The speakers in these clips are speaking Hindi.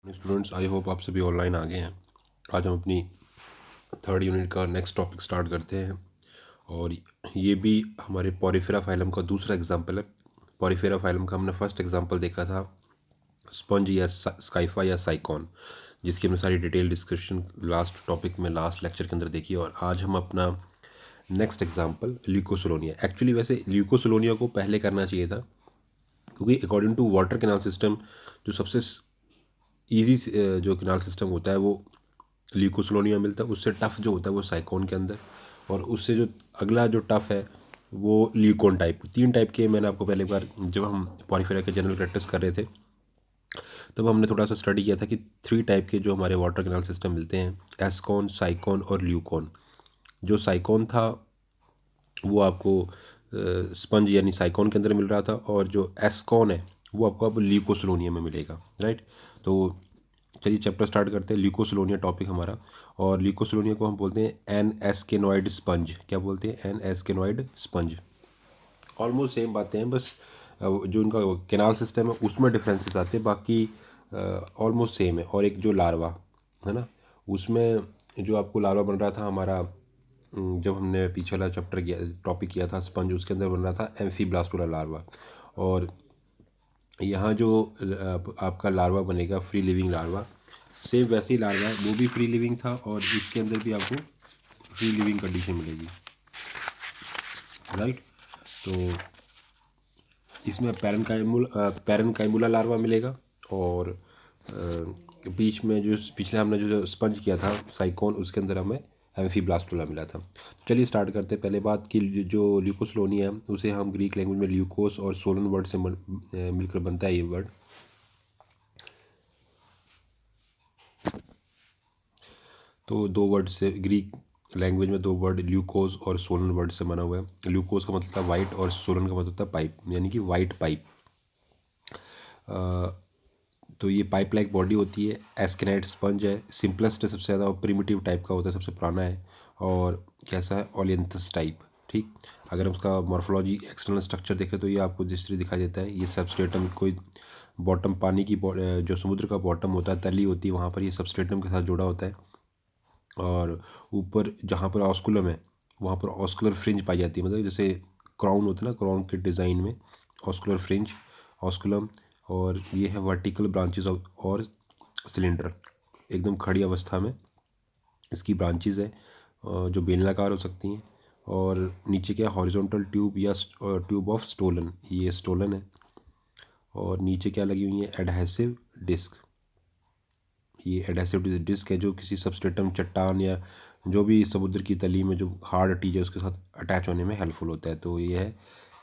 स्टूडेंट्स, आई होप आप सभी ऑनलाइन आ गए हैं। आज हम अपनी थर्ड यूनिट का नेक्स्ट टॉपिक स्टार्ट करते हैं और ये भी हमारे पॉरीफेरा फाइलम का दूसरा एग्जाम्पल है। पॉरीफेरा फाइलम का हमने फर्स्ट एग्जाम्पल देखा था स्पंज या स्काइफा या साइकॉन, जिसकी हमने सारी डिटेल डिस्कशन लास्ट टॉपिक में लास्ट लेक्चर के अंदर देखी। और आज हम अपना नेक्स्ट एग्जाम्पल ल्यूकोसोलोनिया। एक्चुअली वैसे ल्यूकोसोलोनिया को पहले करना चाहिए था, क्योंकि according to water canal system जो सबसे ईजी जो कैनाल सिस्टम होता है वो ल्यूकोसलोनिया मिलता है। उससे टफ जो होता है वो साइकोन के अंदर, और उससे जो अगला जो टफ है वो ल्यूकोन टाइप। तीन टाइप के मैंने आपको पहले बार जब हम पॉरीफेरा के जनरल प्रैक्टिस कर रहे थे तब हमने थोड़ा सा स्टडी किया था कि थ्री टाइप के जो हमारे वाटर कैनाल सिस्टम मिलते हैं, एस्कॉन, साइकोन और ल्यूकोन। जो साइकोन था वो आपको स्पंज यानी साइकोन के अंदर मिल रहा था, और जो एस्कॉन है वो आपको अब ल्यूकोसलोनिया में मिलेगा, राइट। तो चलिए चैप्टर स्टार्ट करते हैं। ल्यूकोसलोनिया टॉपिक हमारा, और ल्यूकोसलोनिया को हम बोलते हैं एन एस्केनॉइड स्पंज। क्या बोलते हैं? An asconoid sponge. Almost same बातें हैं, बस जो उनका कैनाल सिस्टम है उसमें डिफरेंसेस आते हैं, बाकी ऑलमोस्ट सेम है। और एक जो लार्वा है ना, उसमें जो आपको लार्वा बन रहा था हमारा, जब हमने पीछे वाला चैप्टर किया टॉपिक किया था स्पंज, उसके अंदर बन रहा था एम्फीब्लास्टुला लार्वा। और यहाँ जो आपका लार्वा बनेगा फ्री लिविंग लार्वा, सेम वैसे ही लार्वा है, वो भी फ्री लिविंग था और इसके अंदर भी आपको फ्री लिविंग कंडीशन मिलेगी, राइट। तो इसमें पैरेनकाइमुला लार्वा मिलेगा, और बीच में जो पिछले हमने जो स्पंज किया था साइकोन, उसके अंदर हमें एम्फीब्लास्टुला मिला था। चलिए स्टार्ट करते हैं। पहले बात कि जो ल्यूकोसलोनिया है उसे हम ग्रीक लैंग्वेज में ल्यूकोस और सोलन वर्ड से मिलकर बनता है ये वर्ड। तो दो वर्ड से ग्रीक लैंग्वेज में दो वर्ड ल्यूकोस और सोलन वर्ड से बना हुआ है। ल्यूकोस का मतलब वाइट और सोलन का मतलब है पाइप, यानी कि वाइट पाइप। तो ये पाइप लाइक बॉडी होती है। एस्केनाइड स्पंज है, सिंपलेस्ट है, सबसे ज़्यादा प्रिमिटिव टाइप का होता है, सबसे पुराना है। और कैसा है? ओलियंथस टाइप, ठीक। अगर हम उसका मॉर्फोलॉजी एक्सटर्नल स्ट्रक्चर देखें तो ये आपको जिस तरह दिखाई देता है, ये सबस्ट्रेटम कोई बॉटम पानी की जो समुद्र का बॉटम होता है, तली होती है, वहाँ पर ये सबस्ट्रेटम के साथ जुड़ा होता है। और ऊपर जहाँ पर ऑस्कुलम है वहाँ पर ऑस्कुलर फ्रिंज पाई जाती है, मतलब जैसे क्राउन होता है ना, क्राउन के डिज़ाइन में ऑस्कुलर फ्रिंज, ऑस्कुलम। और ये है वर्टिकल ब्रांचेस ऑफ और सिलेंडर, एकदम खड़ी अवस्था में इसकी ब्रांचेस है जो बेलनाकार हो सकती हैं। और नीचे क्या, हॉरिजॉन्टल ट्यूब या ट्यूब ऑफ स्टोलन, ये स्टोलन है। और नीचे क्या लगी हुई है? Adhesive disc. ये एडहेसिव डिस्क है जो किसी सबस्ट्रेटम, चट्टान या जो भी समुद्र की तली में जो हार्ड टीज है उसके साथ अटैच होने में हेल्पफुल होता है। तो ये है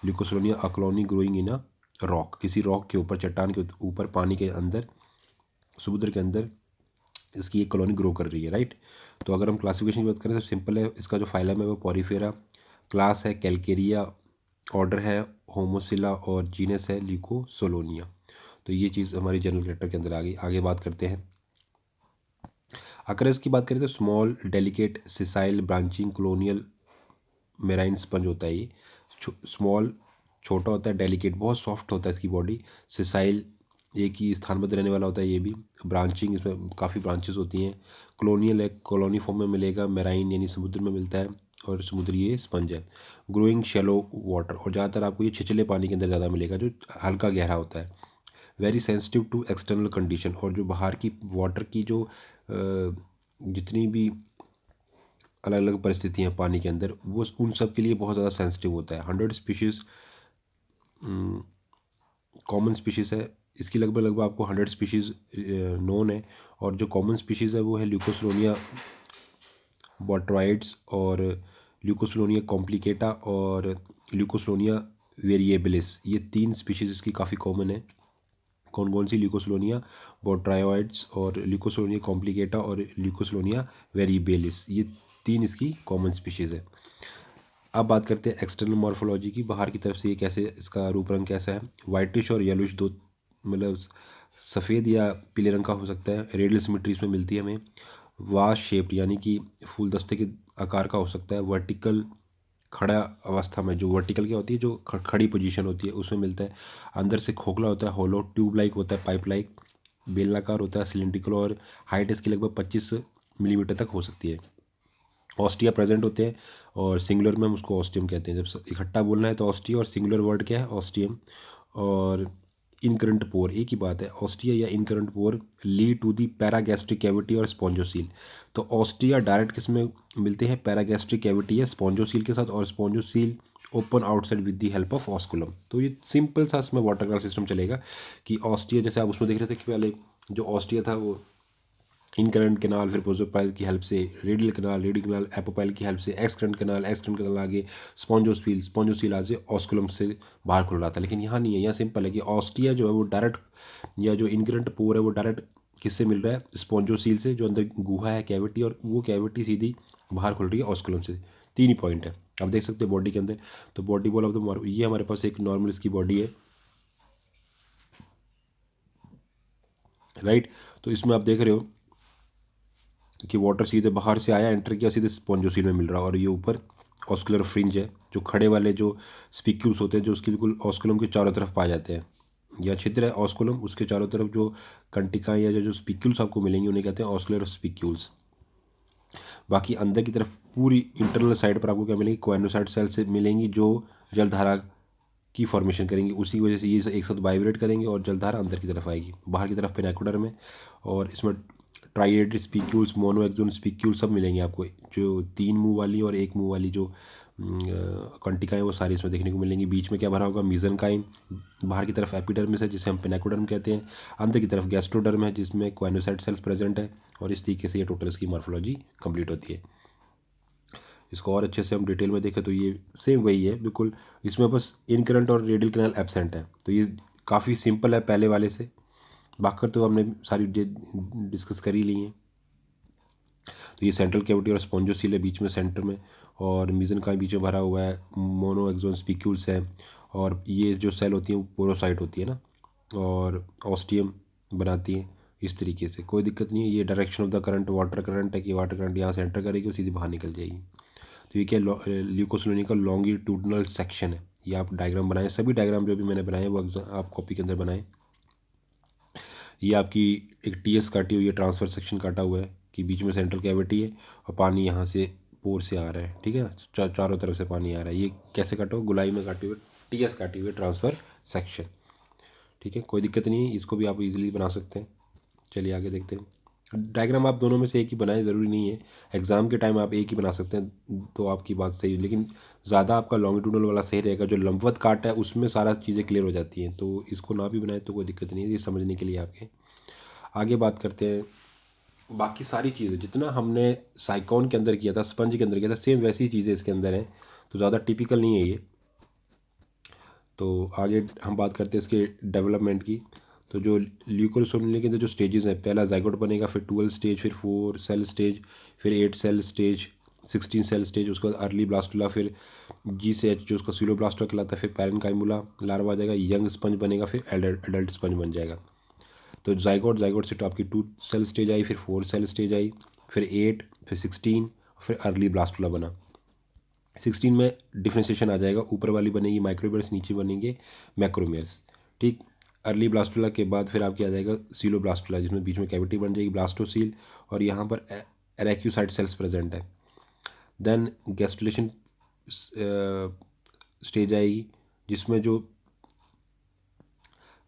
ल्यूकोसलोनिया अक्लोनी ग्रोइंग इन अ रॉक, किसी रॉक के ऊपर, चट्टान के ऊपर, पानी के अंदर, समुद्र के अंदर इसकी एक कॉलोनी ग्रो कर रही है, राइट। तो अगर हम क्लासिफिकेशन की बात करें तो सिंपल है, इसका जो फाइलम है वो पॉरीफेरा, क्लास है कैलकेरिया, ऑर्डर है होमोसिला और जीनस है ल्यूकोसोलोनिया। तो ये चीज़ हमारी जनरल कैरेक्टर के अंदर आ गई। आगे बात करते हैं। अकरस की बात करें तो small delicate sessile branching colonial marine sponge होता है ये। स्मॉल, छोटा होता है, डेलिकेट, बहुत सॉफ्ट होता है इसकी बॉडी, सिसाइल, एक ही स्थान पर रहने वाला होता है ये भी। ब्रांचिंग, इसमें काफ़ी ब्रांचेस होती हैं। कॉलोनियल है, कॉलोनी फॉर्म में मिलेगा। मेराइन यानी समुद्र में मिलता है, और समुद्री ये स्पंज है। ग्रोइंग शैलो वाटर, और ज़्यादातर आपको ये छिछले पानी के अंदर ज़्यादा मिलेगा जो हल्का गहरा होता है। Very sensitive to external condition, और जो बाहर की वाटर की जो जितनी भी अलग अलग परिस्थितियाँ पानी के अंदर, वो उन सब के लिए बहुत ज़्यादा सेंसिटिव होता है। 100 स्पीशीज़ कॉमन स्पीशीज़ है इसकी, लगभग लगभग आपको 100 स्पीशीज़ नोन है। और जो कॉमन स्पीशीज़ है वो है ल्यूकोसलोनिया बॉट्रॉइड्स, और ल्यूकोसलोनिया कॉम्प्लिकेटा, और ल्यूकोसलोनिया वेरिएबलिस। ये तीन स्पीशीज़ इसकी काफ़ी कॉमन है। कौन कौन सी? ल्यूकोसलोनिया बॉट्रायोइड्स, और ल्यूकोसलोनिया कॉम्प्लिकेटा, और ल्यूकोसलोनिया वेरिएबलिस, ये तीन इसकी कॉमन स्पीशीज़ है। अब बात करते हैं एक्सटर्नल मॉर्फोलॉजी की, बाहर की तरफ से ये कैसे, इसका रूप रंग कैसा है? वाइटिश और येलोइश, दो मतलब सफ़ेद या पीले रंग का हो सकता है। रेडियल सिमेट्री इसमें मिलती है हमें। वास शेप्ड यानी कि फूल दस्ते के आकार का हो सकता है। वर्टिकल, खड़ा अवस्था में, जो वर्टिकल क्या होती है, जो खड़ी पोजीशन होती है, उसमें मिलता है। अंदर से खोखला होता है, होलो ट्यूब लाइक होता है, पाइप लाइक। बेलनाकार होता है, सिलिंड्रिकल, और हाइट इसकी लगभग 25 मिलीमीटर तक हो सकती है। ऑस्टिया प्रेजेंट होते हैं और सिंगुलर में हम उसको ऑस्टियम कहते हैं। जब इकट्ठा बोलना है तो ऑस्टिया, और सिंगुलर वर्ड क्या है, ऑस्टियम। और इनकरंट पोर, एक ही बात है, ऑस्टिया या incurrent pore lead to the paragastric cavity और स्पॉन्जोसील। तो ऑस्टिया डायरेक्ट किस में मिलते हैं, पैरागैस्ट्रिक कैविटी या स्पॉन्जोसील के साथ, और spongocoel open outside with the help of osculum. तो ये सिंपल सा इसमें वाटर कनल सिस्टम चलेगा कि ऑस्टिया, जैसे आप उसमें देख रहे थे कि पहले जो ऑस्टिया था वो इनकरंट कैनाल, फिर प्रोजोपाइल की हेल्प से रेडियल कैनाल एपोपाइल की हेल्प से एक्स करंट कैनाल आगे स्पॉन्जोसील आज ऑस्कुलम से बाहर खुल रहा था। लेकिन यहाँ नहीं है, यहाँ सिंपल है कि ऑस्टिया जो है वो डायरेक्ट, या जो इनकरंट पोर है वो डायरेक्ट किससे मिल रहा है, स्पॉन्जोसील से, जो अंदर गुहा है कैविटी, और वो कैविटी सीधी बाहर खुल रही है ऑस्कुलम से। तीन ही पॉइंट है, आप देख सकते हो बॉडी के अंदर। तो बॉडी बॉल ऑफ द, ये हमारे पास एक नॉर्मल इसकी बॉडी है, राइट। तो इसमें आप देख रहे हो कि वाटर सीधे बाहर से आया, एंटर किया, सीधे स्पॉन्जोसील में मिल रहा है, और ये ऊपर ऑस्कुलर फ्रिंज है, जो खड़े वाले जो स्पिक्यूल्स होते हैं, जो उसकी बिल्कुल ऑस्कुलम के चारों तरफ पाए जाते हैं। या छिद्र है ऑस्कुलम, उसके चारों तरफ जो कंटिकाएं या जो स्पिक्यूल्स आपको मिलेंगे उन्हें कहते हैं ऑस्कुलर स्पिक्यूल्स। बाकी अंदर की तरफ पूरी इंटरनल साइड पर आपको क्या मिलेंगी, कोएनोसाइट सेल से मिलेंगी, जो जलधारा की फॉर्मेशन करेंगी। उसी वजह से ये एक साथ वाइब्रेट करेंगे और जलधारा अंदर की तरफ आएगी, बाहर की तरफ पेनाइकोडर्म में। और इसमें ट्राइएडेड स्पिक्यूल्स, मोनो एक्सोन स्पिक्यूल सब मिलेंगे आपको, जो 3 मुंह वाली और 1 मुंह वाली जो कंटिकाएं वो सारी इसमें देखने को मिलेंगी। बीच में क्या भरा होगा, मीजनकाइम। बाहर की तरफ एपिडर्मिस है जिसे हम पेनाइकोडर्म कहते हैं। अंदर की तरफ गैस्ट्रोडर्म है जिसमें कोएनोसाइट सेल्स प्रेजेंट है। और इस तरीके से ये टोटल इसकी मॉर्फोलॉजी कंप्लीट होती है। इसको और अच्छे से हम डिटेल में देखें तो ये सेम वही है बिल्कुल, इसमें बस इनकरंट और रेडियल कैनाल एब्सेंट है। तो ये काफ़ी सिंपल है पहले वाले से, बाकी तो हमने सारी डिस्कस कर ही ली हैं। तो ये सेंट्रल कैविटी और स्पॉन्जोसील है बीच में सेंटर में, और मीजनकाई बीच में भरा हुआ है, मोनो एक्सोन स्पिक्यूल्स है, और ये जो सेल होती है वो पोरोसाइट होती है ना, और ऑस्टियम बनाती है। इस तरीके से कोई दिक्कत नहीं है। ये direction of the current water current है कि वाटर करंट यहाँ से एंटर करेगी और सीधी बाहर निकल जाएगी। तो ये क्या ल्यूकोसलोनी का लॉन्गिट्यूडनल सेक्शन है। ये आप डायग्राम बनाएं, सभी डायग्राम जो भी मैंने बनाए वो आप कॉपी के अंदर बनाएं। ये आपकी एक टीएस काटी हुई है, ट्रांसफर सेक्शन काटा हुआ है कि बीच में सेंट्रल कैविटी है और पानी यहाँ से पोर से आ रहा है, ठीक है, चारों तरफ से पानी आ रहा है। ये कैसे काटा हुआ, गुलाई में काटी हुई टीएस काटी हुई है, ट्रांसफर सेक्शन, ठीक है, कोई दिक्कत नहीं है, इसको भी आप इजीली बना सकते हैं। चलिए आगे देखते हैं। डायग्राम आप दोनों में से एक ही बनाएं, ज़रूरी नहीं है, एग्ज़ाम के टाइम आप एक ही बना सकते हैं तो आपकी बात सही है, लेकिन ज़्यादा आपका लॉन्गिट्यूडनल वाला सही रहेगा। जो लंबवत काट है उसमें सारा चीज़ें क्लियर हो जाती हैं, तो इसको ना भी बनाए तो कोई दिक्कत नहीं है, ये समझने के लिए आपके। आगे बात करते हैं, बाकी सारी चीज़ें जितना हमने साइकॉन के अंदर किया था, स्पंज के अंदर किया था, सेम वैसी चीज़ें इसके अंदर हैं, तो ज़्यादा टिपिकल नहीं है ये। तो आगे हम बात करते हैं इसके डेवलपमेंट की। तो जो ल्यूकोसोमिया के अंदर जो स्टेजेस हैं, पहला जाइगोट बनेगा, फिर 12 स्टेज, फिर 4 सेल स्टेज, फिर 8 सेल स्टेज, 16 सेल स्टेज, उसके बाद अर्ली ब्लास्टुला, फिर GCH जो उसका सीलोब्लास्टुला कहलाता है, फिर पैरेन्काइमुला लार्वा आ जाएगा, यंग स्पंज बनेगा, फिर एडल्ट स्पंज बन जाएगा। तो जाइगोट से तो आपकी 2 सेल स्टेज आई, फिर 4 सेल स्टेज आई, फिर 8, फिर 16, फिर अर्ली ब्लास्टुला बना। 16 में डिफ्रेंशिएशन आ जाएगा, ऊपर वाली बनेगी माइक्रोमियर्स, नीचे बनेंगे मैक्रोमियर्स, ठीक। अर्ली ब्लास्टुला के बाद फिर आपके आ जाएगा सीलोब्लास्टुला, जिसमें बीच में कैविटी बन जाएगी ब्लास्टोसील, और यहाँ पर एरेक्यूसाइट सेल्स प्रेजेंट है। देन गैस्ट्रुलेशन स्टेज आएगी, जिसमें जो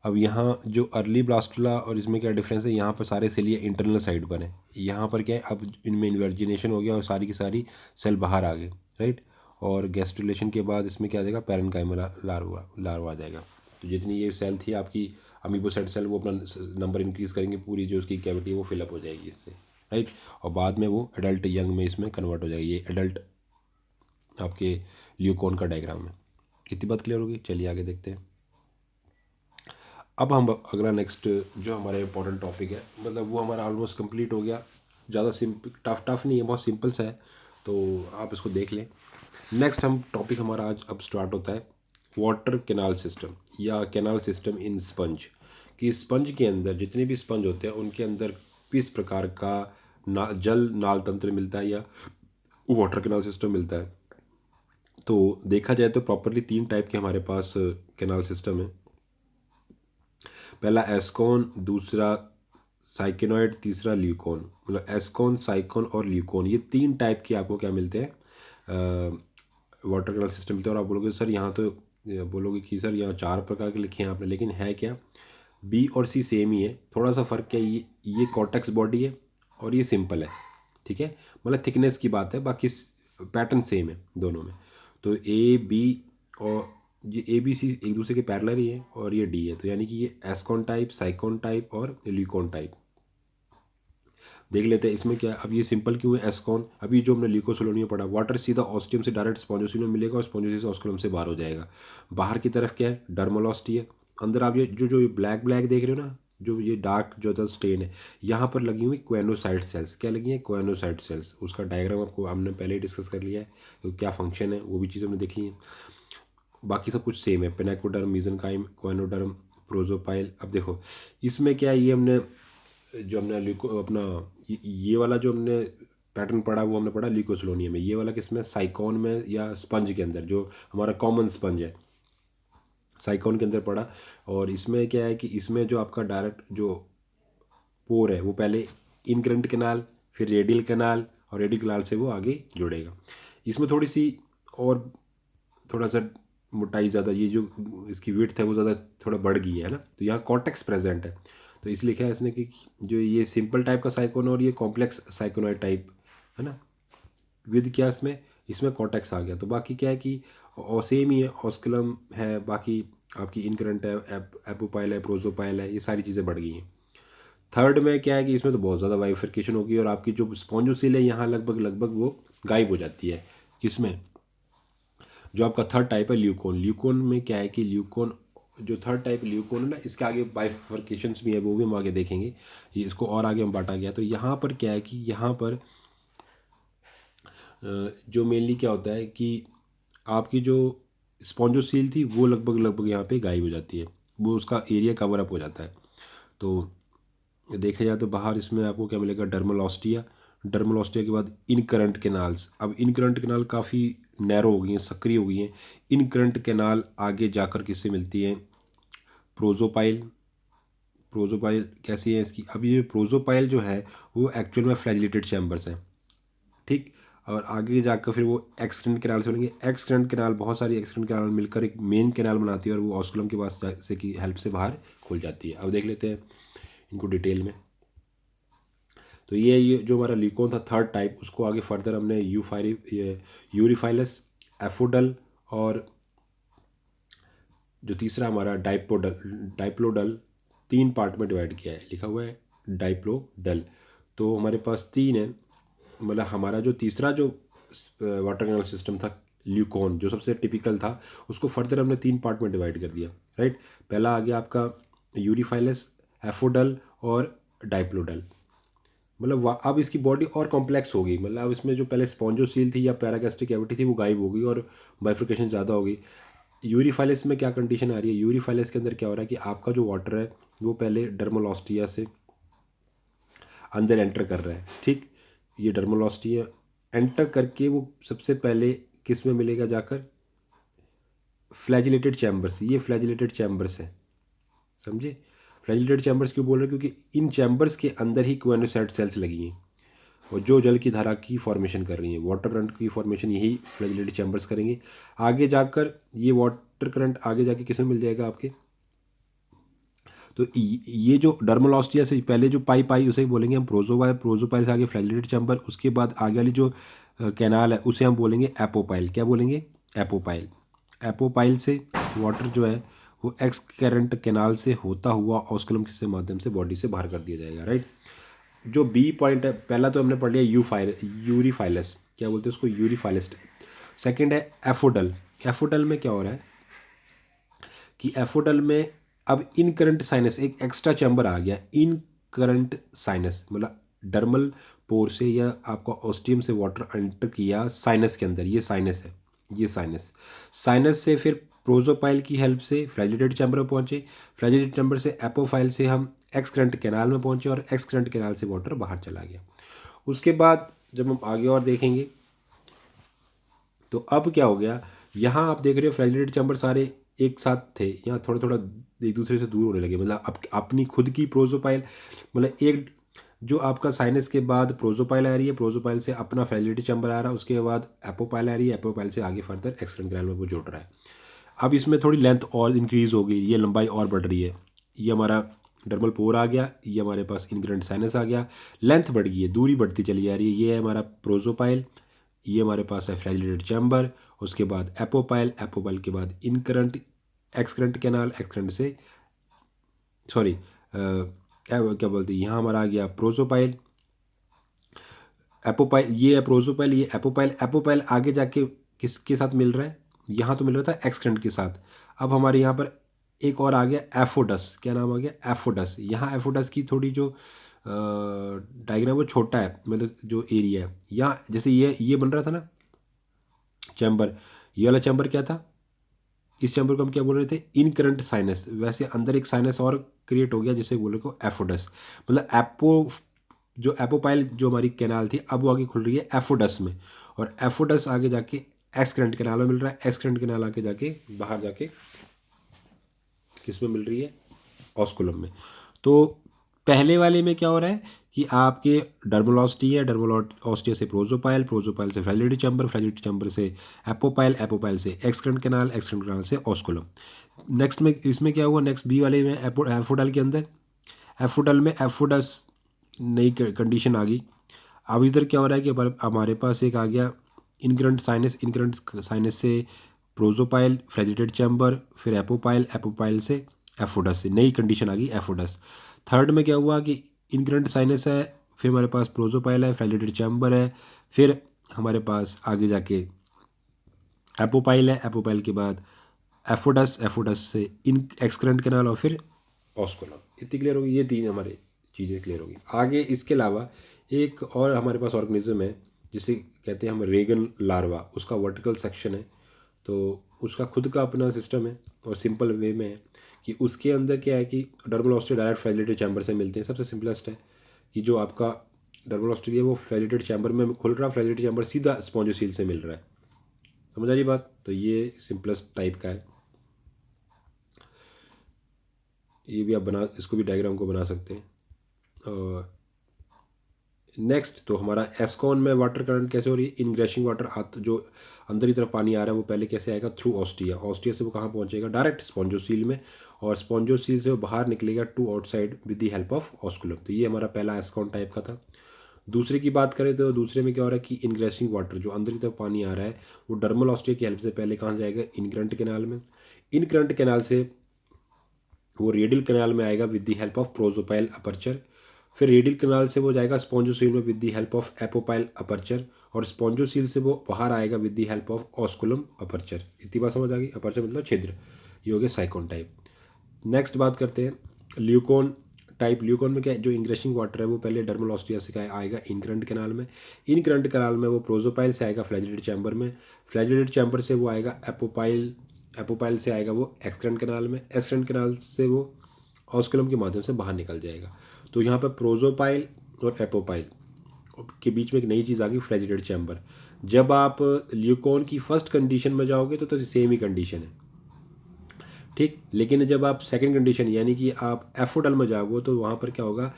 अब यहाँ जो अर्ली ब्लास्टुला और इसमें क्या डिफरेंस है, यहाँ पर सारे सेल ये इंटरनल साइड पर है, यहाँ पर क्या है, अब इनमें इन्वर्जिनेशन हो गया और सारी की सारी सेल बाहर आ गए, राइट। और गैस्ट्रुलेशन के बाद इसमें क्या आ जाएगा, पैरेन्काइमल लार्वा आ जाएगा। तो जितनी ये सेल थी आपकी अमीबोसाइट सेल, वो अपना नंबर इंक्रीज़ करेंगे, पूरी जो उसकी कैविटी है वो फिलअप हो जाएगी इससे, राइट। और बाद में वो एडल्ट यंग में इसमें कन्वर्ट हो जाएगी। ये एडल्ट आपके ल्यूकोन का डायग्राम है। कितनी बात क्लियर होगी, चलिए आगे देखते हैं। अब हम अगला नेक्स्ट जो हमारा इंपॉर्टेंट टॉपिक है, मतलब वो हमारा ऑलमोस्ट कंप्लीट हो गया, ज़्यादा सिंपल टफ नहीं है, बहुत सिंपल सा है, तो आप इसको देख लें। नेक्स्ट हम टॉपिक हमारा आज अब स्टार्ट होता है वाटर कैनाल सिस्टम या कैनाल सिस्टम इन स्पंज। कि स्पंज के अंदर जितने भी स्पंज होते हैं उनके अंदर किस प्रकार का जल नाल तंत्र मिलता है या वाटर कैनाल सिस्टम मिलता है। तो देखा जाए तो प्रॉपरली 3 टाइप के हमारे पास कैनाल सिस्टम है। पहला एस्कॉन, दूसरा साइकेनॉइड, तीसरा ल्यूकोन, मतलब एस्कोन, साइकोन और ल्यूकोन, ये 3 टाइप के आपको क्या मिलते हैं, वाटर कलर सिस्टम मिलते हैं। और आप बोलोगे सर यहाँ तो, बोलोगे कि सर यहाँ 4 प्रकार के लिखे हैं आपने, लेकिन है क्या, बी और सी सेम ही है। थोड़ा सा फ़र्क क्या है, ये कॉर्टेक्स बॉडी है और ये सिंपल है, ठीक है, मतलब थिकनेस की बात है, बाकी पैटर्न सेम है दोनों में। तो ए बी और ये ए बी सी एक दूसरे के पैरेलल ही है, और ये डी है, तो यानी कि ये एस्कॉन टाइप, साइकोन टाइप और ल्यूकोन टाइप। देख लेते हैं इसमें क्या है। अब ये सिंपल क्यों है एस्कॉन, अभी जो हमने ल्यूकोसोलोनिया पढ़ा, वाटर सीधा ऑस्टियम से डायरेक्ट स्पॉन्जोसिल में मिलेगा और स्पॉन्जोसिल से ऑस्कुलम से बाहर हो जाएगा। बाहर की तरफ क्या है, डर्मोलॉस्टी है। अंदर आप ये जो जो ब्लैक ब्लैक देख रहे हो ना, जो ये डार्क जो द स्टेन है, यहाँ पर लगी हुई क्वेनोसाइट सेल्स। क्या लगी है, क्वेनोसाइट सेल्स। उसका डायग्राम आपको हमने पहले ही डिस्कस कर लिया है, तो क्या फंक्शन है वो भी चीज़ हमने देख ली है। बाकी सब कुछ सेम है, पेनाकोडर्म, मीजनकाइम, क्वेनोडर्म, प्रोजोपाइल। अब देखो इसमें क्या है, ये हमने जो हमने अपना ये वाला जो हमने पैटर्न पढ़ा वो हमने पढ़ा ल्यूकोसलोनिया में। ये वाला किसमें, साइकॉन में या स्पंज के अंदर, जो हमारा कॉमन स्पंज है, साइकॉन के अंदर पढ़ा। और इसमें क्या है कि इसमें जो आपका डायरेक्ट जो पोर है वो पहले इनकरेंट कैनाल, फिर रेडियल कैनाल, और रेडियल कैनाल से वो आगे जुड़ेगा। इसमें थोड़ी सी और थोड़ा सा मोटाई ज़्यादा, ये जो इसकी विड्थ है वो ज़्यादा थोड़ा बढ़ गई है ना, तो यहाँ कॉर्टेक्स प्रेजेंट है। तो इसलिए क्या है इसने कि जो ये सिंपल टाइप का साइकोन और ये कॉम्प्लेक्स साइकोनॉइड टाइप है ना, विद क्या इसमें, इसमें कॉर्टेक्स आ गया। तो बाकी क्या है कि और सेम ही है, ऑस्कुलम है, बाकी आपकी इनकरेंट है, एपोपाइल है, प्रोजोपाइल है, ये सारी चीज़ें बढ़ गई हैं। थर्ड में क्या है कि इसमें तो बहुत ज़्यादा बाइफर्केशन होगी, और आपकी जो स्पॉन्जोसिल है यहाँ लगभग लगभग वो गायब हो जाती है। किसमें, जो आपका थर्ड टाइप है ल्यूकोन। ल्यूकोन में क्या है कि ल्यूकोन जो थर्ड टाइप ल्यूकोन है ना, इसके आगे बाइफर्केशंस भी है, वो भी हम आगे देखेंगे। ये इसको और आगे हम बांटा गया। तो यहाँ पर क्या है कि यहाँ पर जो मेनली क्या होता है कि आपकी जो स्पॉन्जोसील थी वो लगभग लगभग यहाँ पे गायब हो जाती है, वो उसका एरिया कवर अप हो जाता है। तो देखा जाए तो बाहर इसमें आपको क्या मिलेगा, डर्मोलॉस्टिया। डर्मोलॉस्टिया के बाद इनकरंट कैनाल्स। अब इनकरंट कैनाल काफ़ी नैरो हो गई हैं, सक्रिय हो गई हैं। इनकरंट कैनाल आगे जाकर किससे मिलती हैं, प्रोजोपाइल। प्रोजोपाइल कैसी है इसकी, अब ये प्रोजोपाइल जो है वो एक्चुअल में फ्लैजिलेटेड चैम्बर्स हैं, ठीक। और आगे जाकर फिर वो एक्सक्रेंट कैनाल से बनेंगे। एक्सक्रेंट कैनाल, बहुत सारी एक्सक्रेंट कैनाल मिलकर एक मेन कैनाल बनाती है, और वो ऑस्कुलम के पास से की हेल्प से बाहर खुल जाती है। अब देख लेते हैं इनको डिटेल में। तो ये जो हमारा ल्यूकोन था थर्ड टाइप, उसको आगे फर्दर हमने यूरिफाइलस, एफोडल, और जो तीसरा हमारा डाइप्लोडल 3 पार्ट में डिवाइड किया है, लिखा हुआ है डाइप्लोडल। तो हमारे पास 3 है, मतलब हमारा जो तीसरा जो वाटर कैनल सिस्टम था ल्यूकोन, जो सबसे टिपिकल था, उसको फर्दर हमने 3 पार्ट में डिवाइड कर दिया, राइट। पहला आ गया आपका यूरिफाइलस, एफोडल और डाइप्लोडल। मतलब अब इसकी बॉडी और कॉम्प्लेक्स हो गई, मतलब अब इसमें जो पहले स्पॉन्जोसील थी या पैरागैस्ट्रिक कैविटी थी वो गायब हो गई और बाइफिकेशन ज़्यादा हो गई। यूरिफाइलस में क्या कंडीशन आ रही है, यूरिफाइलस के अंदर क्या हो रहा है कि आपका जो वाटर है वो पहले डर्मोलॉस्टिया से अंदर एंटर कर रहा है, ठीक। ये डर्मोलॉस्टिया एंटर करके वो सबसे पहले किस में मिलेगा जाकर, फ्लैजिलेटेड चैम्बर्स। ये फ्लैजिलेटेड चैम्बर्स है, समझे। फ्लैजिलेटेड चैम्बर्स क्यों बोल रहे हैं, क्योंकि इन चैम्बर्स के अंदर ही क्वेनोसाइट सेल्स लगी हैं, और जो जल की धारा की फॉर्मेशन कर रही हैं, वाटर करंट की फॉर्मेशन यही फ्लैजिलेटेड चैम्बर्स करेंगे। आगे जाकर ये वाटर करंट आगे जाके किस में मिल जाएगा आपके, तो ये जो डर्मोलॉस्टिया से पहले जो पाइप आई उसे बोलेंगे हम प्रोजोपाइल। प्रोजोपाइल से आगे फ्लैजिलेटेड चैम्बर, उसके बाद आगे वाली जो कैनाल है उसे हम बोलेंगे एपोपाइल। क्या बोलेंगे, एपोपाइल। एपोपाइल से वाटर जो है वो एक्स करंट कैनाल से होता हुआ ऑस्कुलम के माध्यम से बॉडी से बाहर कर दिया जाएगा, राइट। जो बी पॉइंट है, पहला तो हमने पढ़ लिया यूरिफाइलस, क्या बोलते हैं उसको, यूरिफाइलस। सेकंड है एफोडल। एफोडल में क्या हो रहा है कि एफोडल में अब इन करंट साइनस, एक एक्स्ट्रा चैम्बर आ गया, इन करंट साइनस, मतलब डर्मल पोर से या आपका ऑस्टियम से वाटर एंटर किया साइनस के अंदर, ये साइनस है, ये साइनस। साइनस से फिर प्रोजोपाइल की हेल्प से फ्लैजिलेटेड चैम्बर में पहुंचे, फ्लैजिलेटेड चैम्बर से एपोफाइल से हम एक्स करंट कैनाल में पहुंचे, और एक्स करंट कैनाल से वाटर बाहर चला गया। उसके बाद जब हम आगे और देखेंगे तो अब क्या हो गया, यहाँ आप देख रहे हो फ्लैजिलेटेड चैम्बर सारे एक साथ थे, यहाँ थोड़ा थोड़ा एक दूसरे से दूर होने लगे। मतलब अपनी खुद की प्रोजोपाइल, मतलब एक जो आपका साइनस के बाद प्रोजोपाइल आ रही है, प्रोजोपाइल से अपना फ्लैजिलेटरी चैम्बर आ रहा है, उसके बाद एपोपाइल आ रही है, एपोपाइल से आगे फर्दर एक्सटर्नल कैनाल में वो जोड़ रहा है। अब इसमें थोड़ी लेंथ और इंक्रीज़ हो गई, ये लंबाई और बढ़ रही है। ये हमारा डर्मल पोर आ गया, ये हमारे पास इनकरेंट साइनस आ गया, लेंथ बढ़ गई है, दूरी बढ़ती चली जा रही है। ये है हमारा प्रोजोपाइल, ये हमारे पास है फ्लैजिलेटेड चैम्बर, उसके बाद एपोपाइल, एपोपाइल के बाद इनकरेंट एक्सकरेंट कैनाल, एक्सकरेंट से सॉरी क्या बोलते हैं, यहाँ हमारा आ गया प्रोजोपाइल, एपोपाइल, ये है प्रोजोपाइल, ये एपोपाइल। एपोपाइल आगे जाके किसके साथ मिल रहा है, यहाँ तो मिल रहा था एक्सकरेंट के साथ। अब हमारे यहाँ पर एक और आ गया एफोडस, क्या नाम आ गया, एफोडस। यहाँ एफोडस की थोड़ी जो डायग्राम वो छोटा है, मतलब जो एरिया है यहाँ, जैसे ये बन रहा था ना चैम्बर, ये वाला चैम्बर क्या था, इस चैम्बर को हम क्या बोल रहे थे, इनकरेंट साइनस। वैसे अंदर एक साइनस और क्रिएट हो गया जिसे बोले को एफोडस। मतलब जो एपोपाइल जो हमारी कैनाल थी, अब वो आगे खुल रही है एफोडस में, और एफोडस आगे जाके एक्सकरेंट कैनाल में मिल रहा है, एक्सकरेंट कैनाल आगे जाके बाहर जाके किस में मिल रही है, ऑस्कुलम में। तो पहले वाले में क्या हो रहा है कि आपके डर्मल ऑस्टी है, डर्मल ऑस्टिया से प्रोजोपाइल, प्रोजोपाइल से फ्लैजिलेटरी चैम्बर, फ्लैजिलेटरी चैम्बर से एपोपाइल, एपोपाइल से एक्सकरेंट कैनाल, एक्सकरेंट कैनाल से ऑस्कुलम। नेक्स्ट में इसमें क्या हुआ, नेक्स्ट बी वाले में एफोडल के अंदर, एफोडल में एफोडस नई कंडीशन आ गई। अब इधर क्या हो रहा है कि हमारे पास एक आ गया इनकरेंट साइनस, इनकरेंट साइनस से प्रोजोपाइल, फ्लैजिलेटेड चैम्बर, फिर एपोपाइल, एपोपाइल से एफोडस, से नई कंडीशन आ गई एफोडस। थर्ड में क्या हुआ कि इनकरेंट साइनस है, फिर हमारे पास प्रोजोपाइल है, फ्लैजिलेटेड चैम्बर है, फिर हमारे पास आगे जाके एपोपाइल है, एपोपाइल के बाद एफोडस, एफोडस से इन एक्सकरेंट कैनाल, और फिर ऑस्कुलम। इतनी क्लियर होगी, ये तीन हमारे चीज़ें क्लियर होगी। आगे इसके अलावा एक और हमारे पास ऑर्गेनिज्म है जिसे कहते हैं हम रेगन लार्वा, उसका वर्टिकल सेक्शन है, तो उसका खुद का अपना सिस्टम है, और सिंपल वे में है कि उसके अंदर क्या है कि dermal ostia direct flagellated chamber से मिलते हैं। सबसे सिंपलेस्ट है कि जो आपका डर्मल ऑस्टिया है वो फ्लैजिलेटेड चैम्बर में खुल रहा है, फ्लैजिलेटेड चैम्बर सीधा स्पॉन्जोसील से मिल रहा है। समझ आ रही बात, तो ये सिंपलेस्ट टाइप का है। ये भी आप बना, इसको भी डायग्राम को बना सकते हैं। और नेक्स्ट तो हमारा एस्कॉन में वाटर करंट कैसे हो रही है, इनग्रेशिंग वाटर जो अंदर की तरफ पानी आ रहा है वो पहले कैसे आएगा, थ्रू ऑस्टिया, ऑस्टिया से वो कहाँ पहुँचेगा, डायरेक्ट स्पॉन्जोसील में, और स्पॉन्जोसील से वो बाहर निकलेगा to outside with the help of osculum. तो ये हमारा पहला एस्कॉन टाइप का था। दूसरे की बात करें तो दूसरे में क्या हो रहा है कि इनग्रेसिंग वाटर जो अंदर की तरफ पानी आ रहा है वो डर्मल ऑस्टिया की हेल्प से पहले कहाँ जाएगा, इनकरेंट कैनाल में, इनकरेंट कैनाल से वो रेडियल कैनाल में आएगा with the help of prosopyle aperture, फिर रेडियल कैनाल से वो जाएगा स्पॉन्जोसील में with the help of apopyle aperture, और स्पॉन्जोसील से वो बाहर आएगा with the help of osculum aperture. इतनी बात समझ आ गई, अपर्चर मतलब छिद्र। ये हो गया साइकोन टाइप। नेक्स्ट बात करते हैं ल्यूकोन टाइप। ल्यूकोन में क्या है, जो इंग्रेशिंग वाटर है वो पहले डर्मल ऑस्टिया से आएगा इनकरेंट कैनाल में, इनकरेंट कैनाल में वो प्रोजोपाइल से आएगा फ्लैजिलेटेड चैम्बर में, फ्लैजिलेटेड चैम्बर से वो आएगा एपोपाइल, एपोपाइल से आएगा वो एक्सकरेंट कैनाल में, एक्सकरेंट कैनाल से वो ऑस्कुलम के माध्यम से बाहर निकल जाएगा। तो यहाँ पर प्रोजोपाइल और एपोपाइल के बीच में एक नई चीज़ आ गई, फ्लैजिलेटेड चैम्बर। जब आप ल्यूकोन की फर्स्ट कंडीशन में जाओगे तो सेम ही कंडीशन है, ठीक। लेकिन जब आप सेकंड कंडीशन यानी कि आप एफोडल में जाओगे तो वहाँ पर क्या होगा,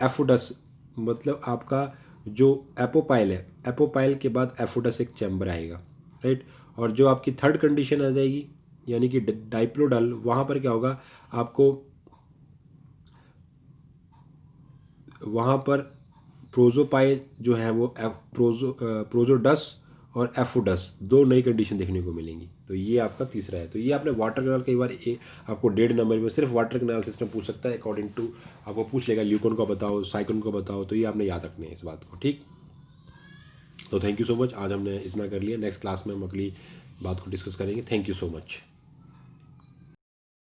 एफोडस मतलब आपका जो एपोपाइल है, एपोपाइल के बाद एफोडस एक चैम्बर आएगा, राइट। और जो आपकी थर्ड कंडीशन आ जाएगी यानी कि डाइप्लोडल, वहाँ पर क्या होगा आपको, वहाँ पर प्रोजोपाइल जो है वो प्रोजोडस और एफोडस दो नई कंडीशन देखने को मिलेंगी। तो ये आपका तीसरा है। तो ये आपने वाटर कैनाल कई बार आपको 1.5 नंबर में सिर्फ वाटर कैनाल सिस्टम पूछ सकता है, अकॉर्डिंग टू आपको पूछ लेगा ल्यूकोन को बताओ, साइकोन को बताओ, तो ये आपने याद रखने है इस बात को, ठीक। तो थैंक यू सो मच, आज हमने इतना कर लिया, नेक्स्ट क्लास में हम अगली बात को डिस्कस करेंगे। Thank you so much.